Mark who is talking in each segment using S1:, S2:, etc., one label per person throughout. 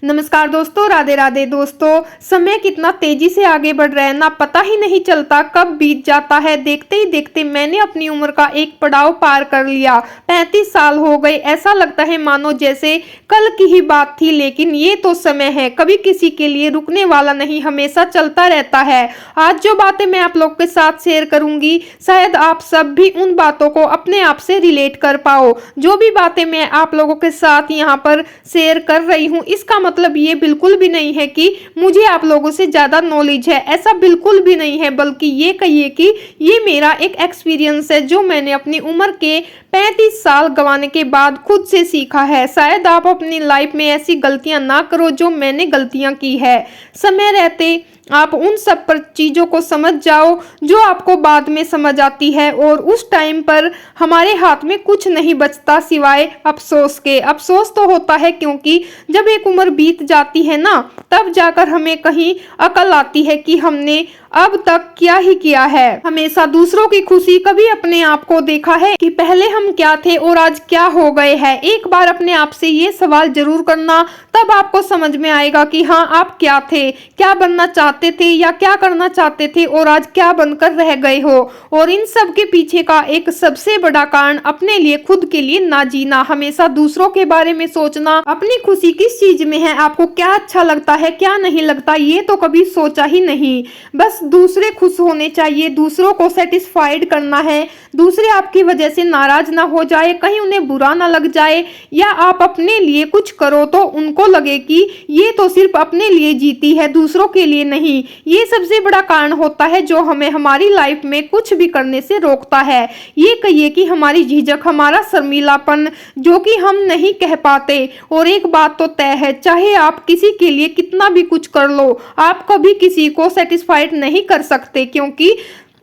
S1: नमस्कार दोस्तों, राधे राधे दोस्तों। समय कितना तेजी से आगे बढ़ रहा है ना, पता ही नहीं चलता कब बीत जाता है। देखते ही देखते मैंने अपनी उम्र का एक पड़ाव पार कर लिया। 35 साल हो गए। ऐसा लगता है मानो जैसे कल की ही बात थी। लेकिन ये तो समय है, कभी किसी के लिए रुकने वाला नहीं, हमेशा चलता रहता है। आज जो बातें मैं आप लोग के साथ शेयर करूंगी, शायद आप सब भी उन बातों को अपने आप से रिलेट कर पाओ। जो भी बातें मैं आप लोगों के साथ यहाँ पर शेयर कर रही हूँ, इसका मतलब ये बिल्कुल भी नहीं है कि मुझे आप लोगों से ज्यादा नॉलेज है, ऐसा बिल्कुल भी नहीं है। बल्कि ये कहिए कि ये मेरा एक एक्सपीरियंस है जो मैंने अपनी उम्र के 35 साल गंवाने के बाद खुद से सीखा है। शायद आप अपनी लाइफ में ऐसी गलतियां ना करो जो मैंने गलतियां की है। समय रहते आप उन सब पर चीज़ों को समझ जाओ जो आपको बाद में समझ आती है, और उस टाइम पर हमारे हाथ में कुछ नहीं बचता सिवाय अफसोस के। अफसोस तो होता है क्योंकि जब एक उम्र बीत जाती है ना, तब जाकर हमें कहीं अकल आती है कि हमने अब तक क्या ही किया है। हमेशा दूसरों की खुशी, कभी अपने आप को देखा है कि पहले हम क्या थे और आज क्या हो गए हैं। एक बार अपने आप से ये सवाल जरूर करना, तब आपको समझ में आएगा कि हाँ, आप क्या थे, क्या बनना चाहते थे या क्या करना चाहते थे और आज क्या बनकर रह गए हो। और इन सब के पीछे का एक सबसे बड़ा कारण अपने लिए, खुद के लिए ना जीना, हमेशा दूसरों के बारे में सोचना। अपनी खुशी किस चीज में है, आपको क्या अच्छा लगता है, क्या नहीं लगता, ये तो कभी सोचा ही नहीं। बस दूसरे खुश होने चाहिए, दूसरों को सेटिस्फाइड करना है, दूसरे आपकी वजह से नाराज ना हो जाए, कहीं उन्हें बुरा ना लग जाए, या आप अपने लिए कुछ करो तो उनको लगे कि ये तो सिर्फ अपने लिए जीती है, दूसरों के लिए नहीं। ये सबसे बड़ा कारण होता है जो हमें हमारी लाइफ में कुछ भी करने से रोकता है। ये कहिए कि हमारी झिझक, हमारा शर्मीलापन, जो कि हम नहीं कह पाते। और एक बात तो तय है, चाहे आप किसी के लिए कितना भी कुछ कर लो, आप कभी किसी को सेटिस्फाइड नहीं कर सकते, क्योंकि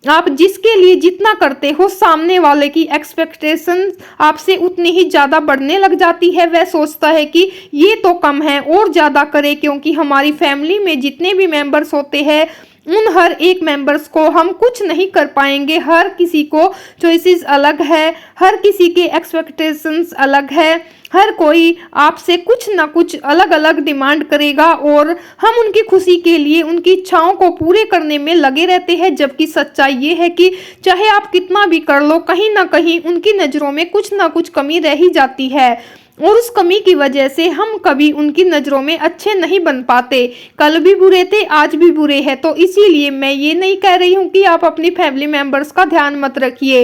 S1: आप जिसके लिए जितना करते हो, सामने वाले की एक्सपेक्टेशन आपसे उतनी ही ज्यादा बढ़ने लग जाती है। वह सोचता है कि ये तो कम है और ज्यादा करे, क्योंकि हमारी फैमिली में जितने भी मेंबर्स होते हैं, उन हर एक मेंबर्स को हम कुछ नहीं कर पाएंगे। हर किसी को चॉइसेस अलग है, हर किसी के एक्सपेक्टेशंस अलग है, हर कोई आपसे कुछ ना कुछ अलग अलग डिमांड करेगा, और हम उनकी खुशी के लिए उनकी इच्छाओं को पूरे करने में लगे रहते हैं। जबकि सच्चाई ये है कि चाहे आप कितना भी कर लो, कहीं ना कहीं उनकी नज़रों में कुछ ना कुछ कमी रह ही जाती है, और उस कमी की वजह से हम कभी उनकी नज़रों में अच्छे नहीं बन पाते। कल भी बुरे थे, आज भी बुरे हैं। तो इसीलिए मैं ये नहीं कह रही हूँ कि आप अपनी फैमिली मेंबर्स का ध्यान मत रखिए,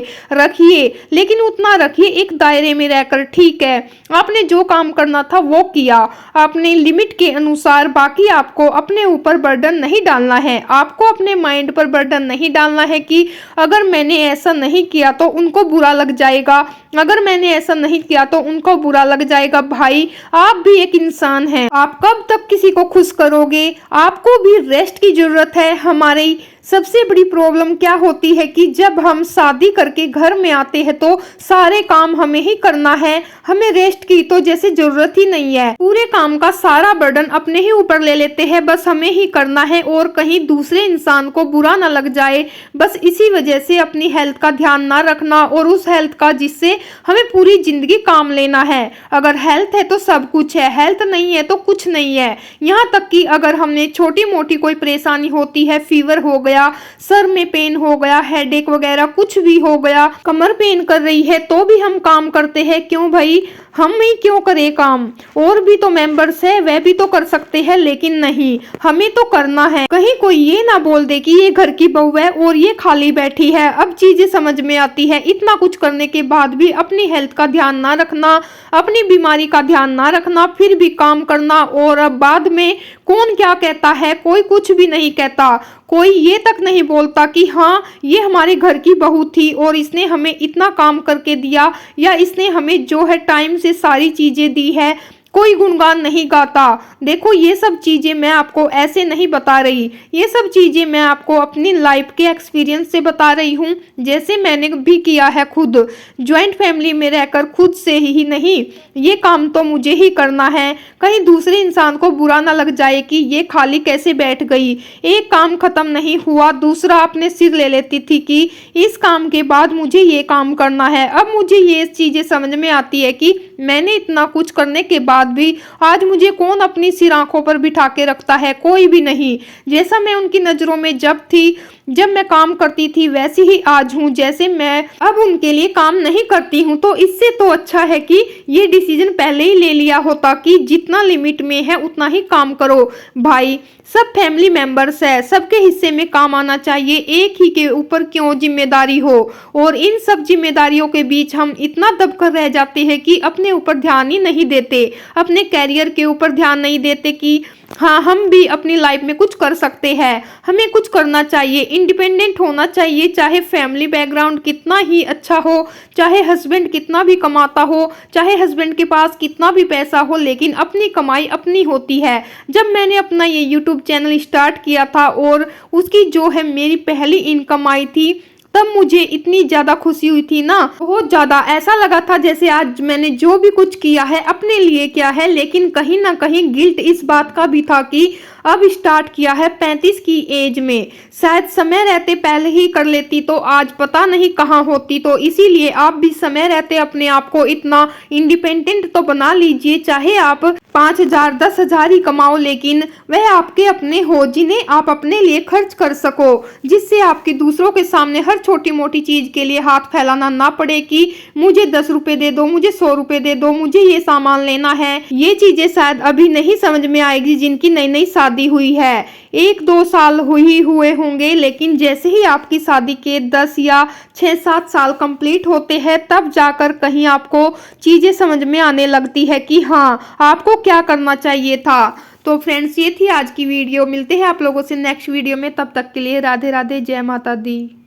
S1: लेकिन उतना रखिए एक दायरे में रहकर। ठीक है, आपने जो काम करना था वो किया, आपने लिमिट के अनुसार। बाकी आपको अपने ऊपर बर्डन नहीं डालना है, आपको अपने माइंड पर बर्डन नहीं डालना है कि अगर मैंने ऐसा नहीं किया तो उनको बुरा लग जाएगा, अगर मैंने ऐसा नहीं किया तो उनको बुरा लग जाएगा। भाई, आप भी एक इंसान हैं, आप कब तक किसी को खुश करोगे? आपको भी रेस्ट की जरूरत है। हमारी सबसे बड़ी प्रॉब्लम क्या होती है कि जब हम शादी करके घर में आते हैं तो सारे काम हमें ही करना है, हमें रेस्ट की तो जैसे जरूरत ही नहीं है। पूरे काम का सारा बर्डन अपने ही ऊपर ले लेते हैं, बस हमें ही करना है और कहीं दूसरे इंसान को बुरा ना लग जाए। बस इसी वजह से अपनी हेल्थ का ध्यान ना रखना, और उस हेल्थ का जिससे हमें पूरी जिंदगी काम लेना है। अगर हेल्थ है तो सब कुछ है, हेल्थ नहीं है तो कुछ नहीं है। यहाँ तक कि अगर हमने छोटी मोटी कोई परेशानी होती है, फीवर हो गया, सर में पेन हो गया, हेडेक वगैरह कुछ भी हो गया, कमर पेन कर रही है, तो भी हम काम करते हैं। क्यों भाई, हम ही क्यों करें काम? और भी तो मेंबर्स है, वह भी तो कर सकते हैं, लेकिन नहीं, हमें तो करना है। कहीं कोई ये ना बोल दे कि ये घर की बहू है और ये खाली बैठी है। अब चीजें समझ में आती है, इतना कुछ करने के बाद भी अपनी हेल्थ का ध्यान ना रखना, अपनी बीमारी का ध्यान ना रखना, फिर भी काम करना। और अब बाद में कौन क्या कहता है, कोई कुछ भी नहीं कहता, कोई ये तक नहीं बोलता कि हाँ, ये हमारे घर की बहू थी और इसने हमें इतना काम करके दिया, या इसने हमें जो है टाइम से सारी चीजें दी है। कोई गुणगान नहीं गाता। देखो, ये सब चीजें मैं आपको ऐसे नहीं बता रही, ये सब चीजें मैं आपको अपनी लाइफ के एक्सपीरियंस से बता रही हूँ, जैसे मैंने भी किया है खुद। ज्वाइंट फैमिली में रहकर खुद से ही नहीं, ये काम तो मुझे ही करना है, कहीं दूसरे इंसान को बुरा ना लग जाए कि ये खाली कैसे बैठ गई। एक काम खत्म नहीं हुआ, दूसरा अपने सिर ले लेती थी कि इस काम के बाद मुझे ये काम करना है। अब मुझे ये चीजें समझ में आती है कि मैंने इतना कुछ करने के बाद बाद भी आज मुझे कौन अपनी सिर आंखों पर बिठा के रखता है, कोई भी नहीं। जैसा मैं उनकी नजरों में जब मैं काम करती थी वैसे ही आज हूँ, जैसे मैं अब उनके लिए काम नहीं करती हूँ। तो इससे तो अच्छा है कि ये डिसीजन पहले ही ले लिया होता कि जितना लिमिट में है उतना ही काम करो। भाई सब फैमिली मेंबर्स है, सबके हिस्से में काम आना चाहिए, एक ही के ऊपर क्यों जिम्मेदारी हो। और इन सब जिम्मेदारियों के बीच हम इतना दबकर रह जाते हैं कि अपने ऊपर ध्यान ही नहीं देते, अपने कैरियर के ऊपर ध्यान नहीं देते कि हाँ हम भी अपनी लाइफ में कुछ कर सकते हैं, हमें कुछ करना चाहिए, इंडिपेंडेंट होना चाहिए। चाहे फैमिली बैकग्राउंड कितना ही अच्छा हो, चाहे हस्बैंड कितना भी कमाता हो, चाहे हस्बैंड के पास कितना भी पैसा हो, लेकिन अपनी कमाई अपनी होती है। जब मैंने अपना ये यूट्यूब चैनल स्टार्ट किया था और उसकी जो है मेरी पहली इनकम आई थी, तब मुझे इतनी ज़्यादा खुशी हुई थी ना, बहुत ज़्यादा। ऐसा लगा था जैसे आज मैंने जो भी कुछ किया है अपने लिए किया है। लेकिन कहीं ना कहीं गिल्ट इस बात का भी था कि अब स्टार्ट किया है 35 की एज में, शायद समय रहते पहले ही कर लेती तो आज पता नहीं कहाँ होती। तो इसीलिए आप भी समय रहते अपने आप को इतना इंडिपेंडेंट तो बना लीजिए। चाहे आप 5,000 10,000 ही कमाओ, लेकिन वह आपके अपने हो जिन्हें आप अपने लिए खर्च कर सको, जिससे आपके दूसरों के सामने हर छोटी मोटी चीज के लिए हाथ फैलाना ना पड़े कि मुझे 10 रुपए दे दो, मुझे 100 रुपए दे दो, मुझे ये सामान लेना है। ये चीजें शायद अभी नहीं समझ में आएगी जिनकी नई नई शादी हुई है, 1-2 साल हुए होंगे, लेकिन जैसे ही आपकी शादी के 10 या 6-7 साल कंप्लीट होते हैं तब जाकर कहीं आपको चीजें समझ में आने लगती है कि हाँ आपको क्या करना चाहिए था। तो फ्रेंड्स ये थी आज की वीडियो, मिलते हैं आप लोगों से नेक्स्ट वीडियो में, तब तक के लिए राधे राधे, जय माता दी।